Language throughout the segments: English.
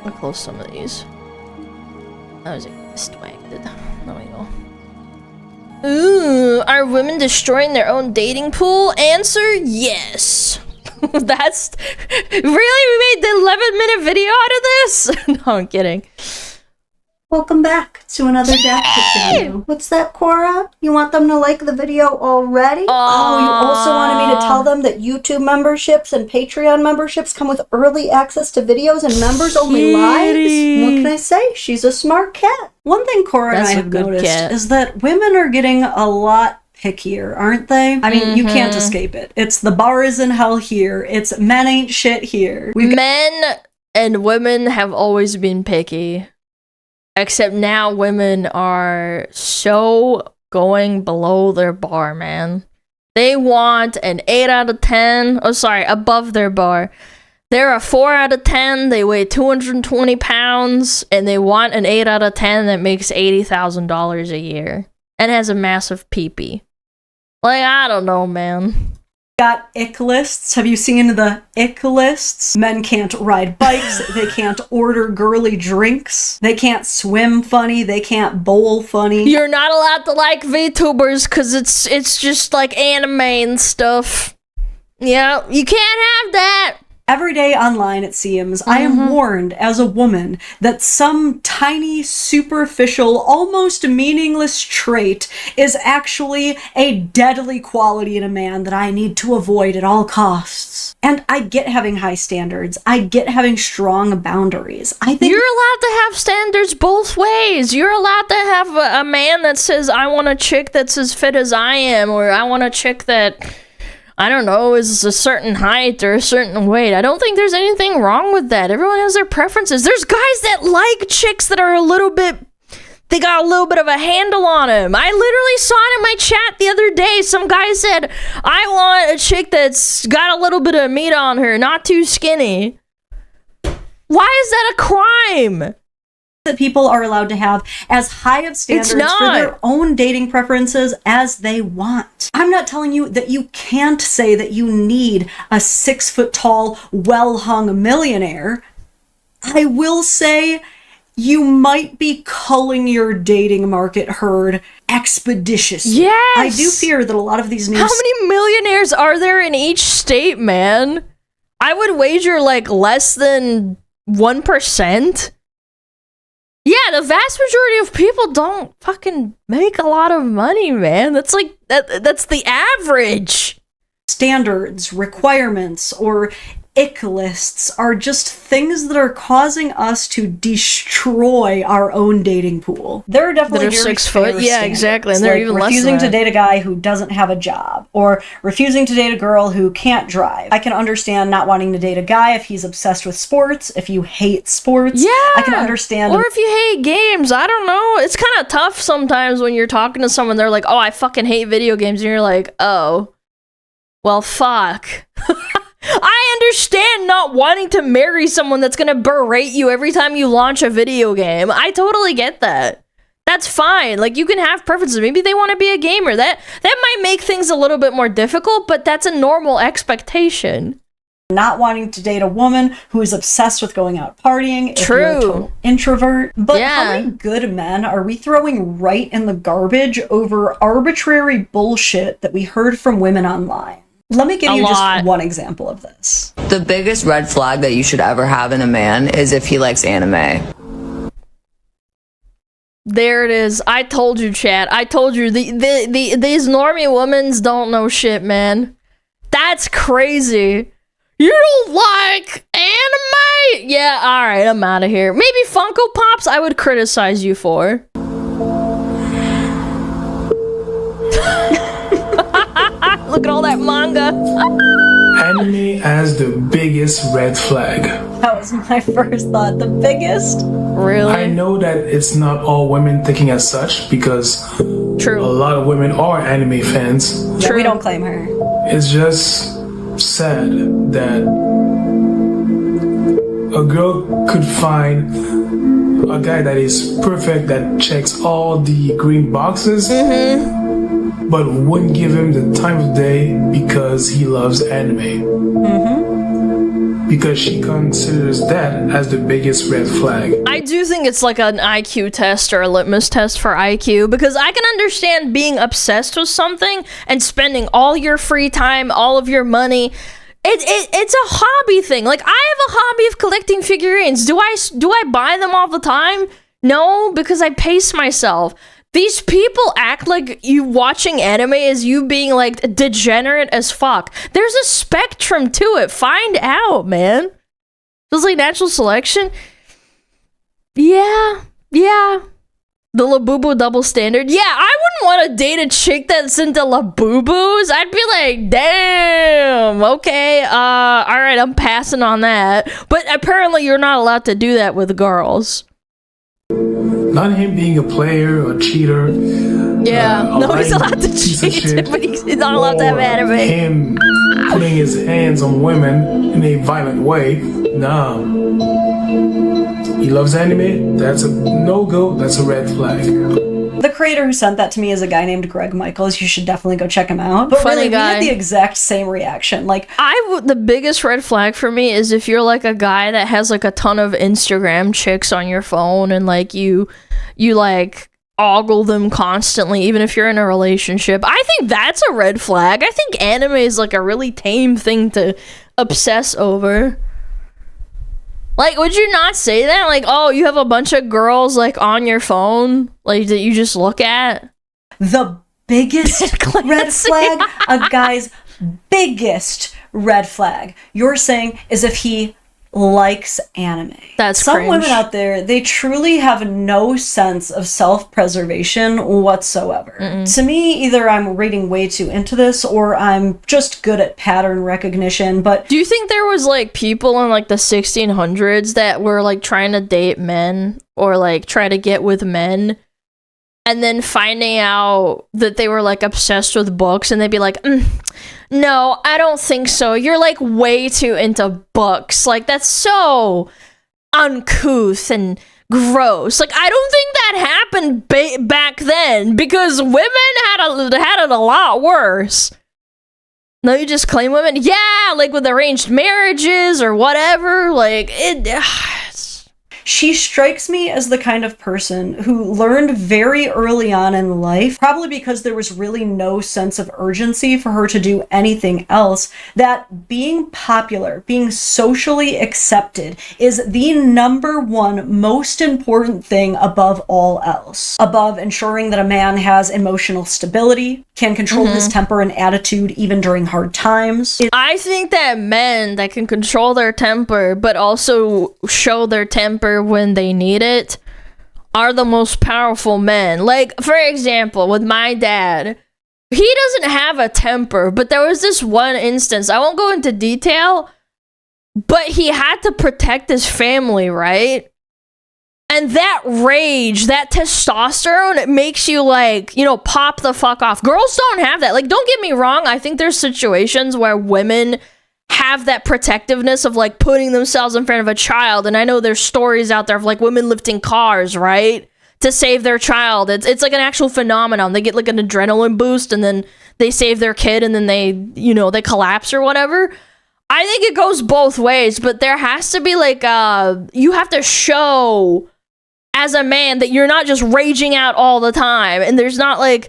I'll close some of these. I was distracted. There we go. Ooh, are women destroying their own dating pool? Answer, yes. That's... Really? We made the 11-minute video out of this? No, I'm kidding. Welcome back to another death video. What's that, Cora? You want them to like the video already? Oh, you also wanted me to tell them that YouTube memberships and Patreon memberships come with early access to videos and members-only lives? What can I say? She's a smart cat. One thing Cora and I have noticed is that women are getting a lot pickier, aren't they? I mean, you can't escape it. It's the bar is in hell here. It's men ain't shit here. Men and women have always been picky. Except now women are so going below their bar, man. They want an 8 out of 10. Oh, sorry, above their bar. They're a 4 out of 10. They weigh 220 pounds. And they want an 8 out of 10 that makes $80,000 a year. And has a massive peepee. Like, I don't know, man. Got ick lists. Have you seen the ick lists? Men can't ride bikes. They can't order girly drinks. They can't swim funny. They can't bowl funny. You're not allowed to like VTubers because it's just like anime and stuff. Yeah, you can't have that. Every day online, it seems, I am warned as a woman that some tiny, superficial, almost meaningless trait is actually a deadly quality in a man that I need to avoid at all costs. And I get having high standards. I get having strong boundaries. I think you're allowed to have standards both ways. You're allowed to have a man that says, I want a chick that's as fit as I am, or I want a chick that... I don't know, is a certain height or a certain weight. I don't think there's anything wrong with that. Everyone has their preferences. There's guys that like chicks that are a little bit... They got a little bit of a handle on them. I literally saw it in my chat the other day. Some guy said, I want a chick that's got a little bit of meat on her, not too skinny. Why is that a crime? That people are allowed to have as high of standards for their own dating preferences as they want. I'm not telling you that you can't say that you need a 6-foot-tall, well-hung millionaire. I will say you might be culling your dating market herd expeditiously. Yes! I do fear that a lot of these new... How many millionaires are there in each state, man? I would wager like less than 1%. Yeah, the vast majority of people don't fucking make a lot of money, man. That's like, that's the average. Standards, requirements, or ick lists are just things that are causing us to destroy our own dating pool. There are definitely that are 6 foot, yeah, exactly, and they're like even less refusing than to date a guy who doesn't have a job, or refusing to date a girl who can't drive. I can understand not wanting to date a guy if he's obsessed with sports, if you hate sports. Yeah, I can understand. Or if you hate games, I don't know. It's kind of tough sometimes when you're talking to someone, they're like, oh, I fucking hate video games, and you're like, oh, well, fuck. I understand not wanting to marry someone that's gonna berate you every time you launch a video game. I totally get that. That's fine. Like, you can have preferences. Maybe they want to be a gamer. That might make things a little bit more difficult, but that's a normal expectation. Not wanting to date a woman who is obsessed with going out partying. True. If you're a total introvert. But how many good men are we throwing right in the garbage over arbitrary bullshit that we heard from women online? Let me give you just one example of this. The biggest red flag that you should ever have in a man is if he likes anime. There it is. I told you, chat. I told you. These normie women don't know shit, man. That's crazy. You don't like anime? Yeah, alright, I'm out of here. Maybe Funko Pops I would criticize you for. Look at all that manga. Anime as the biggest red flag. That was my first thought. The biggest? Really? I know that it's not all women thinking as such, because a lot of women are anime fans. Yeah, we don't claim her. It's just sad that a girl could find a guy that is perfect, that checks all the green boxes, but wouldn't give him the time of day because he loves anime. Because she considers that as the biggest red flag. I do think it's like an IQ test or a litmus test for IQ, because I can understand being obsessed with something and spending all your free time, all of your money. It's a hobby thing. Like, I have a hobby of collecting figurines. Do I buy them all the time? No, because I pace myself. These people act like you watching anime is you being like degenerate as fuck. There's a spectrum to it. Find out, man. It's like natural selection. Yeah. The Labubu double standard. Yeah, I wouldn't want to date a chick that's into Labubus. I'd be like, damn, okay, all right, I'm passing on that. But apparently you're not allowed to do that with girls. Not him being a player or cheater. Yeah, no, he's allowed to cheat, but he's not allowed to have anime. Him putting his hands on women in a violent way. Nah. He loves anime. That's a no-go. That's a red flag. The creator who sent that to me is a guy named Greg Michaels. You should definitely go check him out. But Funny really, guy. we had the exact same reaction. Like, the biggest red flag for me is if you're like a guy that has like a ton of Instagram chicks on your phone and like you like ogle them constantly, even if you're in a relationship. I think that's a red flag. I think anime is like a really tame thing to obsess over. Like, would you not say that? Like, oh, you have a bunch of girls, like, on your phone, like, that you just look at? the biggest red flag, a guy's biggest red flag, you're saying, is if he likes anime. That's some cringe. women out there, they truly have no sense of self-preservation whatsoever. To me, either I'm reading way too into this or I'm just good at pattern recognition. But do you think there was like people in like the 1600s that were like trying to date men or like try to get with men and then finding out that they were like obsessed with books and they'd be like, no, I don't think so. You're like way too into books. Like that's so uncouth and gross. Like I don't think that happened back then because women had it a lot worse. No, you just claim women? Yeah, like with arranged marriages or whatever. Like she strikes me as the kind of person who learned very early on in life, probably because there was really no sense of urgency for her to do anything else, that being popular, being socially accepted is the number one most important thing above all else. Above ensuring that a man has emotional stability, can control his temper and attitude even during hard times. I think that men that can control their temper but also show their temper when they need it are the most powerful men. Like, for example, with my dad, he doesn't have a temper, but there was this one instance, I won't go into detail, but he had to protect his family, right? And that rage, that testosterone, it makes you like, you know, pop the fuck off. Girls don't have that. Like, don't get me wrong. I think there's situations where women have that protectiveness of like putting themselves in front of a child. And I know there's stories out there of like women lifting cars, right? To save their child. It's like an actual phenomenon. They get like an adrenaline boost and then they save their kid and then they, you know, they collapse or whatever. I think it goes both ways, but there has to be like, you have to show as a man that you're not just raging out all the time. And there's not like,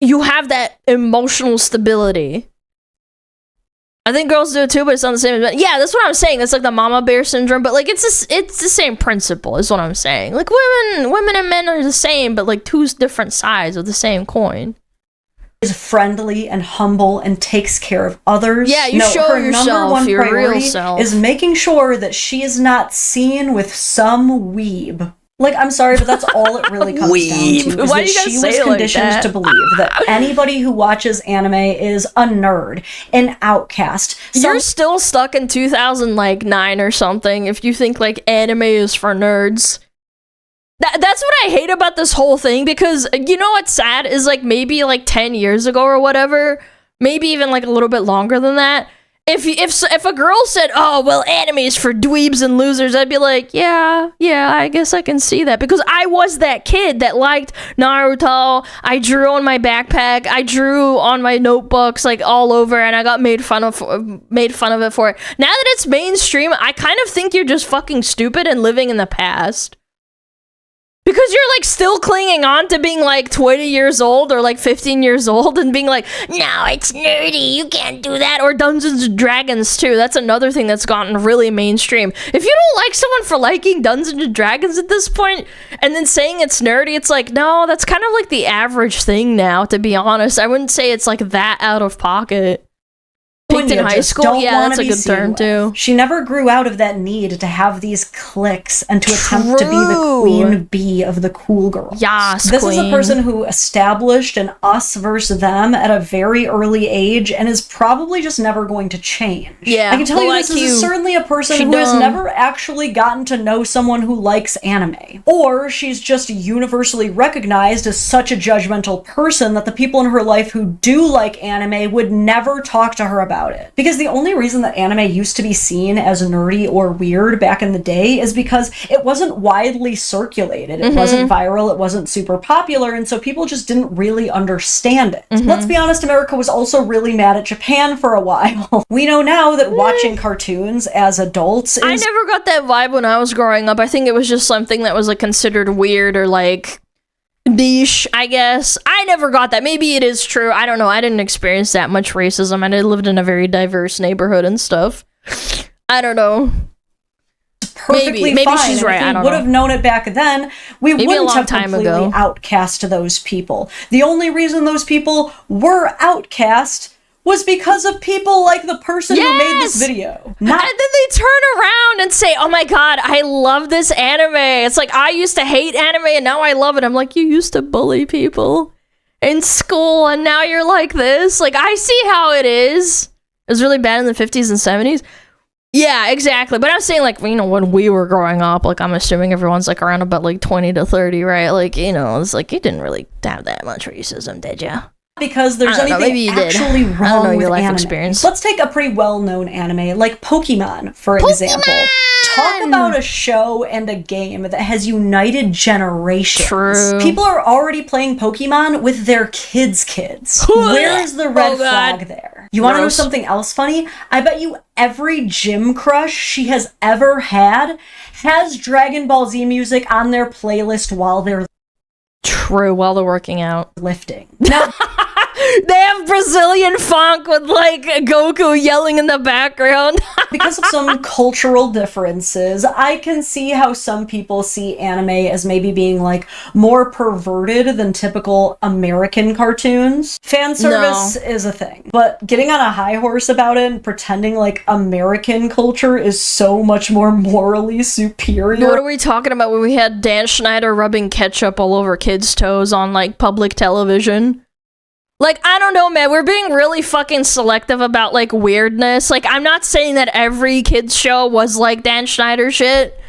you have that emotional stability. I think girls do it too, but it's not the same. Yeah, that's what I'm saying. That's like the mama bear syndrome, but like it's the same principle is what I'm saying. Like women and men are the same, but like two different sides of the same coin. Is friendly and humble and takes care of others. Yeah, you show her yourself, number one your priority real self. is making sure that she is not seen with some weeb. Like, I'm sorry, but that's all it really comes down to. Is Why that do you gotta she say was it like conditioned that? to believe that anybody who watches anime is a nerd, an outcast. You're still stuck in 2009 or something if you think like anime is for nerds. That's what I hate about this whole thing, because you know what's sad is like maybe like 10 years ago or whatever, maybe even like a little bit longer than that, if a girl said, "Oh, well, anime's for dweebs and losers," I'd be like, yeah, I guess I can see that, because I was that kid that liked Naruto. I drew on my backpack, I drew on my notebooks, like all over, and I got made fun of it for it. Now that it's mainstream, I kind of think you're just fucking stupid and living in the past. Because you're, like, still clinging on to being, like, 20 years old or, like, 15 years old and being like, no, it's nerdy, you can't do that. Or Dungeons and Dragons, too. That's another thing that's gotten really mainstream. If you don't like someone for liking Dungeons and Dragons at this point and then saying it's nerdy, it's like, no, that's kind of, like, the average thing now, to be honest. I wouldn't say it's, like, that out of pocket. Picked in high school, yeah, that's a good term too. She never grew out of that need to have these cliques and to attempt to be the queen bee of the cool girls. Yes, this is a person who established an us versus them at a very early age and is probably just never going to change. Yeah, I can tell you this is certainly a person who has never actually gotten to know someone who likes anime. Or she's just universally recognized as such a judgmental person that the people in her life who do like anime would never talk to her about it. Because the only reason that anime used to be seen as nerdy or weird back in the day is because it wasn't widely circulated. It wasn't viral, it wasn't super popular, and so people just didn't really understand it. Let's be honest, America was also really mad at Japan for a while. We know now that watching cartoons as adults is... I never got that vibe when I was growing up. I think it was just something that was, like, considered weird or, like, niche, I guess. I never got that. Maybe it is true. I don't know. I didn't experience that much racism, and I lived in a very diverse neighborhood and stuff. I don't know. Perfectly maybe fine. She's right. If I don't would know. have known it back then, we wouldn't have completely outcast those people. The only reason those people were outcast was because of people like the person who made this video. And then they turn around and say, oh my god, I love this anime. It's like, I used to hate anime and now I love it. I'm like, you used to bully people in school and now you're like this. Like, I see how it is. It was really bad in the 50s and 70s. Yeah, exactly. But I'm saying, like, you know, when we were growing up, like, I'm assuming everyone's, like, around about, like, 20 to 30, right? Like, you know, it's like, you didn't really have that much racism, did you? Because there's anything actually wrong with anime. Experience. Let's take a pretty well-known anime, like Pokemon, for example. Talk about a show and a game that has united generations. True. People are already playing Pokemon with their kids' Where's the red flag there? You want to know something else funny? I bet you every gym crush she has ever had has Dragon Ball Z music on their playlist while they're while they're working out. Lifting. Now, they have Brazilian funk with, like, Goku yelling in the background. Because of some cultural differences, I can see how some people see anime as maybe being, like, more perverted than typical American cartoons. Fan service is a thing. But getting on a high horse about it and pretending like American culture is so much more morally superior. What are we talking about when we had Dan Schneider rubbing ketchup all over kids' toes on, like, public television? Like, I don't know, man. We're being really fucking selective about, like, weirdness. Like, I'm not saying that every kid's show was, like, Dan Schneider shit.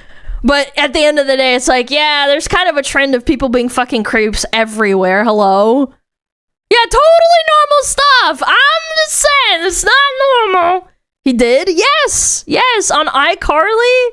But at the end of the day, it's like, yeah, there's kind of a trend of people being fucking creeps everywhere. Hello? Yeah, totally normal stuff. I'm just saying, it's not normal. He did? Yes. Yes, on iCarly.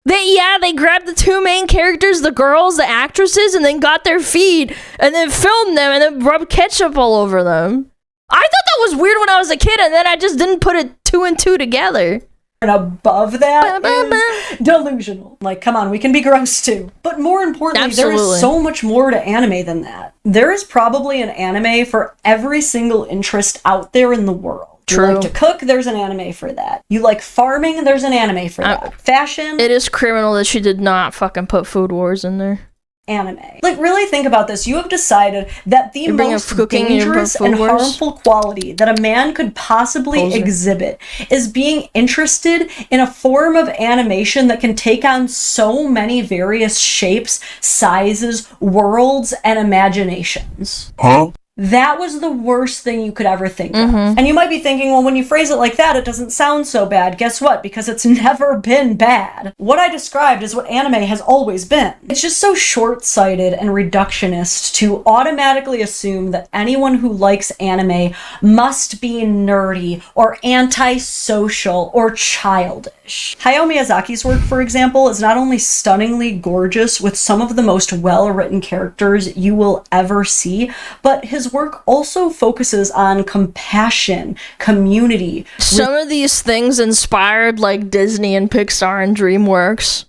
They grabbed the two main characters, the girls, the actresses, and then got their feed, and then filmed them, and then rubbed ketchup all over them. I thought that was weird when I was a kid, and then I just didn't put it 2 and 2 together. And above that is delusional. Like, come on, we can be gross too. But more importantly, there is so much more to anime than that. There is probably an anime for every single interest out there in the world. True. You like to cook, there's an anime for that. You like farming, there's an anime for that. Fashion. It is criminal that she did not fucking put Food Wars in there. Anime. Like, really think about this. You have decided that the most dangerous and harmful quality that a man could possibly exhibit is being interested in a form of animation that can take on so many various shapes, sizes, worlds, and imaginations. Huh? That was the worst thing you could ever think of. And you might be thinking, well, when you phrase it like that, it doesn't sound so bad. Guess what? Because it's never been bad. What I described is what anime has always been. It's just so short-sighted and reductionist to automatically assume that anyone who likes anime must be nerdy or antisocial or childish. Hayao Miyazaki's work, for example, is not only stunningly gorgeous with some of the most well-written characters you will ever see, but his work also focuses on compassion, community. Some of these things inspired like Disney and Pixar and DreamWorks.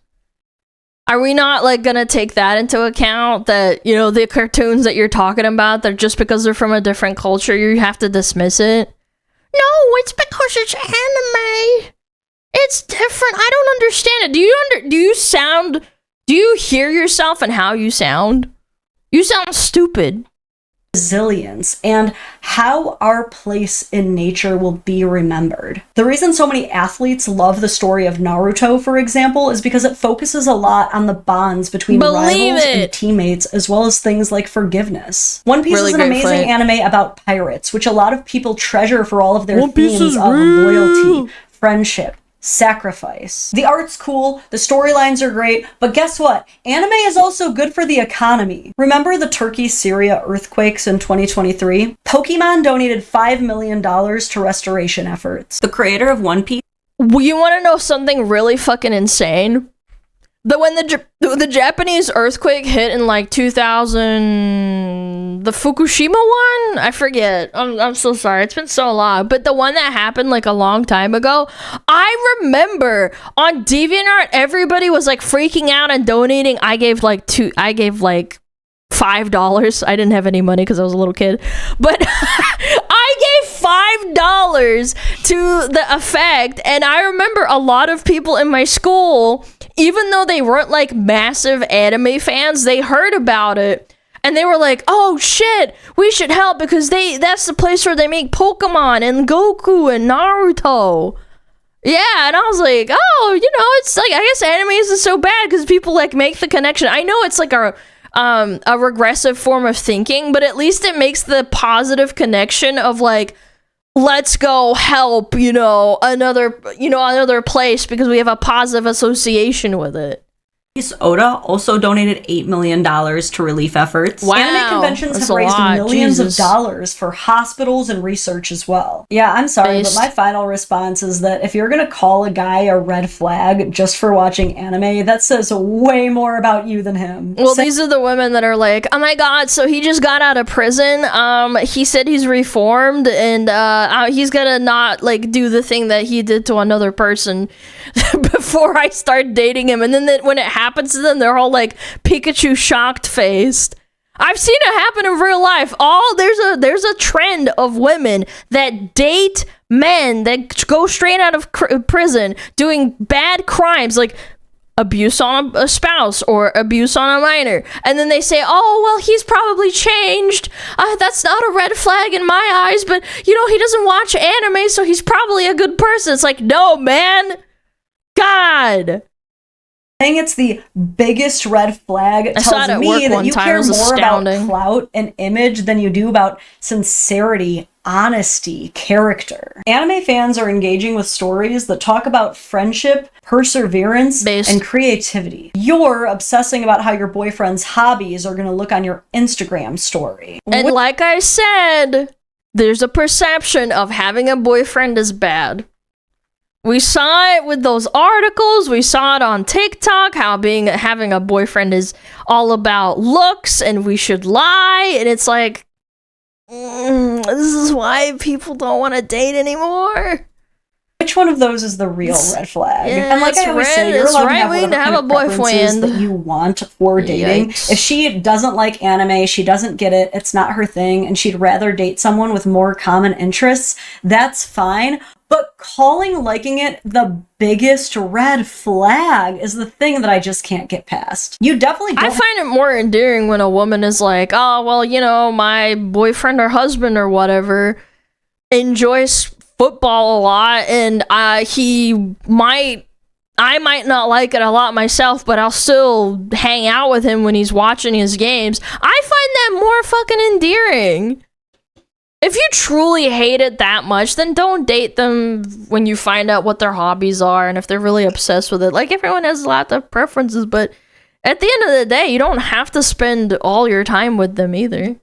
Are we not like gonna take that into account, that, you know, the cartoons that you're talking about, that just because they're from a different culture you have to dismiss it? No, it's because it's anime. It's different. I don't understand it. Do you hear yourself and how you sound? You sound stupid. Resilience and how our place in nature will be remembered. The reason so many athletes love the story of Naruto, for example, is because it focuses a lot on the bonds between rivals and teammates, as well as things like forgiveness. One Piece is an amazing anime about pirates, which a lot of people treasure for all of their themes of loyalty, friendship, sacrifice. The art's cool, the storylines are great, but guess what? Anime is also good for the economy. Remember the Turkey-Syria earthquakes in 2023? Pokemon donated $5 million to restoration efforts. The creator of One Piece... You want to know something really fucking insane? That when the Japanese earthquake hit in like 2000, the Fukushima one? I forget. I'm so sorry. It's been so long. But the one that happened like a long time ago, I remember on DeviantArt, everybody was like freaking out and donating. I gave like $5. I didn't have any money because I was a little kid. But I gave $5 to the effect. And I remember a lot of people in my school, even though they weren't like massive anime fans, they heard about it and they were like, oh shit, we should help because that's the place where they make Pokemon and Goku and Naruto. Yeah, and I was like, oh, you know, it's like, I guess anime isn't so bad because people like make the connection. I know it's like a regressive form of thinking, but at least it makes the positive connection of like, let's go help, another place because we have a positive association with it. Oda also donated $8 million to relief efforts. Wow, anime conventions have raised millions of dollars for hospitals and research as well. Yeah, I'm sorry, but my final response is that if you're gonna call a guy a red flag just for watching anime, that says way more about you than him. Well, these are the women that are like, oh my god, so he just got out of prison. He said he's reformed and he's gonna not like do the thing that he did to another person before I start dating him. And then when it happens to them, they're all like Pikachu shocked faced. I've seen it happen in real life. There's a trend of women that date men that go straight out of prison doing bad crimes like abuse on a spouse or abuse on a minor, and then they say, oh well, he's probably changed, that's not a red flag in my eyes, but he doesn't watch anime, so he's probably a good person. It's like, no man, God. I think it's the biggest red flag. Tells me that you care more about clout and image than you do about sincerity, honesty, character. Anime fans are engaging with stories that talk about friendship, perseverance, and creativity. You're obsessing about how your boyfriend's hobbies are going to look on your Instagram story. And like I said, there's a perception of having a boyfriend is bad. We saw it with those articles. We saw it on TikTok, how having a boyfriend is all about looks and we should lie. And it's like, this is why people don't want to date anymore. Which one of those is the real red flag? Yeah, and like I always say, you're allowed to have whatever kind of preferences that you want for dating. Yikes. If she doesn't like anime, she doesn't get it, it's not her thing, and she'd rather date someone with more common interests, that's fine. But calling liking it the biggest red flag is the thing that I just can't get past. You definitely don't. I find it more endearing when a woman is like, oh, well, my boyfriend or husband or whatever enjoys football a lot, and I might not like it a lot myself, but I'll still hang out with him when he's watching his games. I find that more fucking endearing. If you truly hate it that much, then don't date them when you find out what their hobbies are and if they're really obsessed with it. Like, everyone has a lot of preferences, but at the end of the day, you don't have to spend all your time with them either.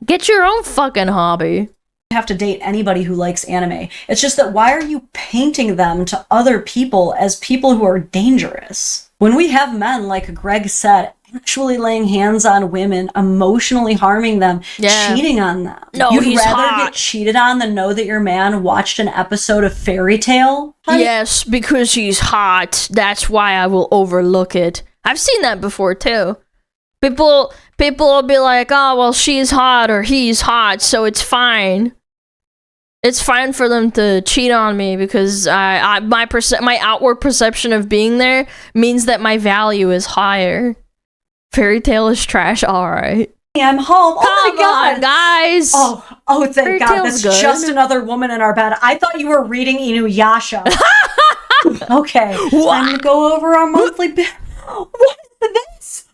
Get your own fucking hobby. Have to date anybody who likes anime. It's just that why are you painting them to other people as people who are dangerous? When we have men, like Greg said, actually laying hands on women, emotionally harming them, cheating on them. No, You'd rather get cheated on than know that your man watched an episode of Fairy Tale? Yes, because he's hot. That's why I will overlook it. I've seen that before too. People will be like, oh, well, she's hot or he's hot, so it's fine. It's fine for them to cheat on me because my outward perception of being there means that my value is higher. Fairy Tale is trash, alright. I'm home. Oh Come my god, on, guys. Oh, thank God. Tale's That's good. just another woman in our bed. I thought you were reading Inuyasha. Okay. I'm gonna go over our monthly bill. What is this?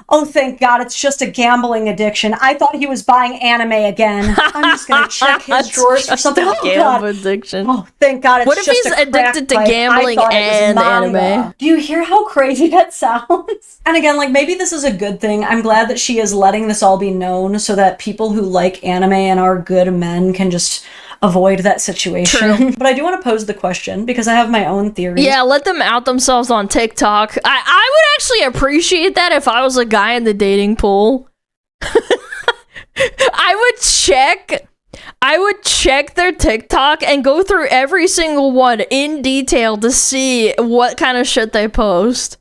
Oh, thank God, it's just a gambling addiction. I thought he was buying anime again. I'm just gonna check his drawers for something. Oh, God. Addiction. Oh, thank God, it's What if just he's a crack addicted to pipe. gambling I thought it was and manga. anime? Do you hear how crazy that sounds? And again, like, maybe this is a good thing. I'm glad that she is letting this all be known so that people who like anime and are good men can just avoid that situation. True. But I do want to pose the question because I have my own theory. Yeah, let them out themselves on TikTok. I would actually appreciate that if I was a guy in the dating pool. I would check their TikTok and go through every single one in detail to see what kind of shit they post.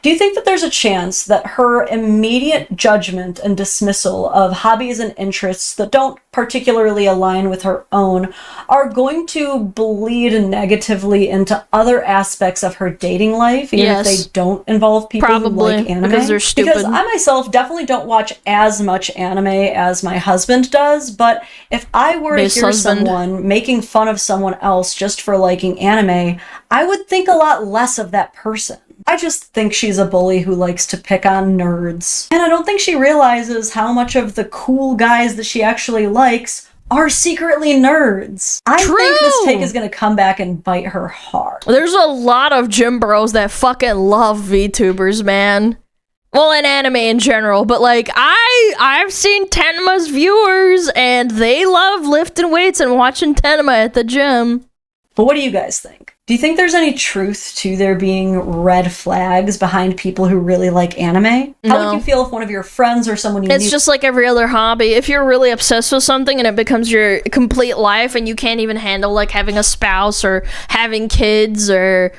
Do you think that there's a chance that her immediate judgment and dismissal of hobbies and interests that don't particularly align with her own are going to bleed negatively into other aspects of her dating life, even if they don't involve people who like anime? Because they're stupid. Because I myself definitely don't watch as much anime as my husband does, but if I were to hear someone making fun of someone else just for liking anime, I would think a lot less of that person. I just think she's a bully who likes to pick on nerds. And I don't think she realizes how much of the cool guys that she actually likes are secretly nerds. I think this take is going to come back and bite her hard. There's a lot of gym bros that fucking love VTubers, man. Well, in anime in general, but like I've seen Tenma's viewers and they love lifting weights and watching Tenma at the gym. But what do you guys think? Do you think there's any truth to there being red flags behind people who really like anime? How would you feel if one of your friends or someone you knew... It's just like every other hobby. If you're really obsessed with something and it becomes your complete life and you can't even handle like having a spouse or having kids or,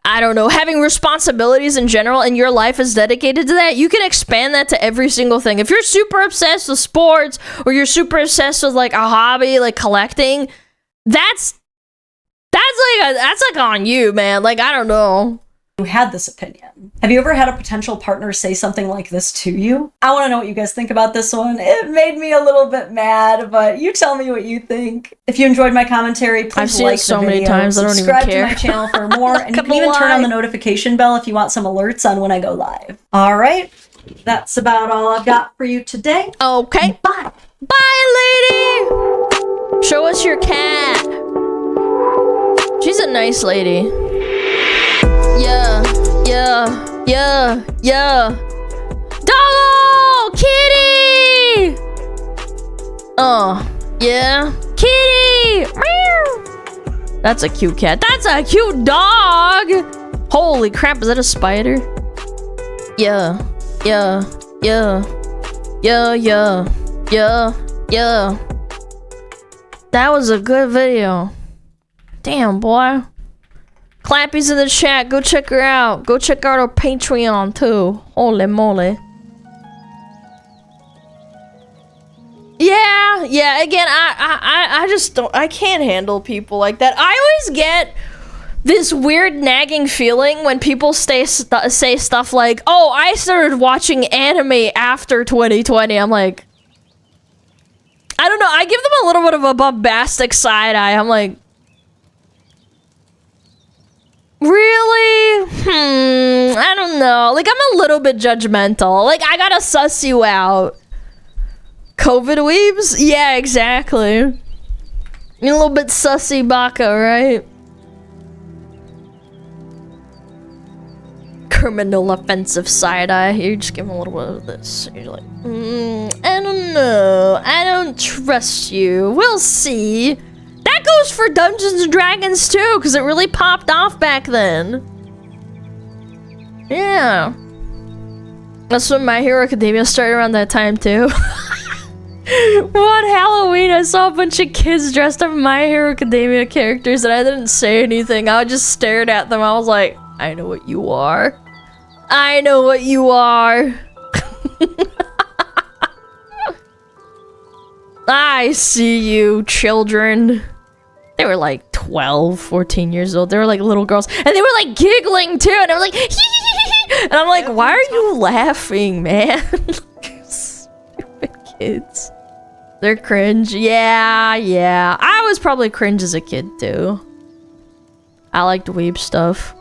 I don't know, having responsibilities in general and your life is dedicated to that, you can expand that to every single thing. If you're super obsessed with sports or you're super obsessed with like a hobby, like collecting, that's like on you, man. Like, I don't know. You had this opinion. Have you ever had a potential partner say something like this to you? I want to know what you guys think about this one. It made me a little bit mad, but you tell me what you think. If you enjoyed my commentary, please I've seen like it so the video, many times, I don't even subscribe care. to my channel for more, and you can even turn on the notification bell if you want some alerts on when I go live. All right, that's about all I've got for you today. Okay. Bye. Bye, lady. Show us your cat. She's a nice lady. Yeah. Doggo! Kitty! Yeah. Kitty! Meow! That's a cute cat. That's a cute dog! Holy crap, is that a spider? Yeah. That was a good video. Damn, boy. Clappy's in the chat. Go check her out. Go check out her Patreon, too. Holy moly. Yeah. Again, I just don't... I can't handle people like that. I always get this weird nagging feeling when people say stuff like, oh, I started watching anime after 2020. I'm like... I don't know. I give them a little bit of a bombastic side eye. I'm like... Really? I don't know. Like, I'm a little bit judgmental. Like, I gotta suss you out. COVID weebs? Yeah, exactly. You're a little bit sussy baka, right? Criminal offensive side eye. You just give him a little bit of this. You're like, I don't know. I don't trust you. We'll see. That goes for Dungeons and Dragons too, because it really popped off back then. Yeah. That's when My Hero Academia started around that time too. One Halloween, I saw a bunch of kids dressed up My Hero Academia characters and I didn't say anything. I just stared at them. I was like, I know what you are. I know what you are. I see you, children. They were like 12, 14 years old. They were like little girls. And they were like giggling too. And I was like, and I'm like, why are you laughing, man? Stupid kids. They're cringe. Yeah. I was probably cringe as a kid too. I liked weeb stuff.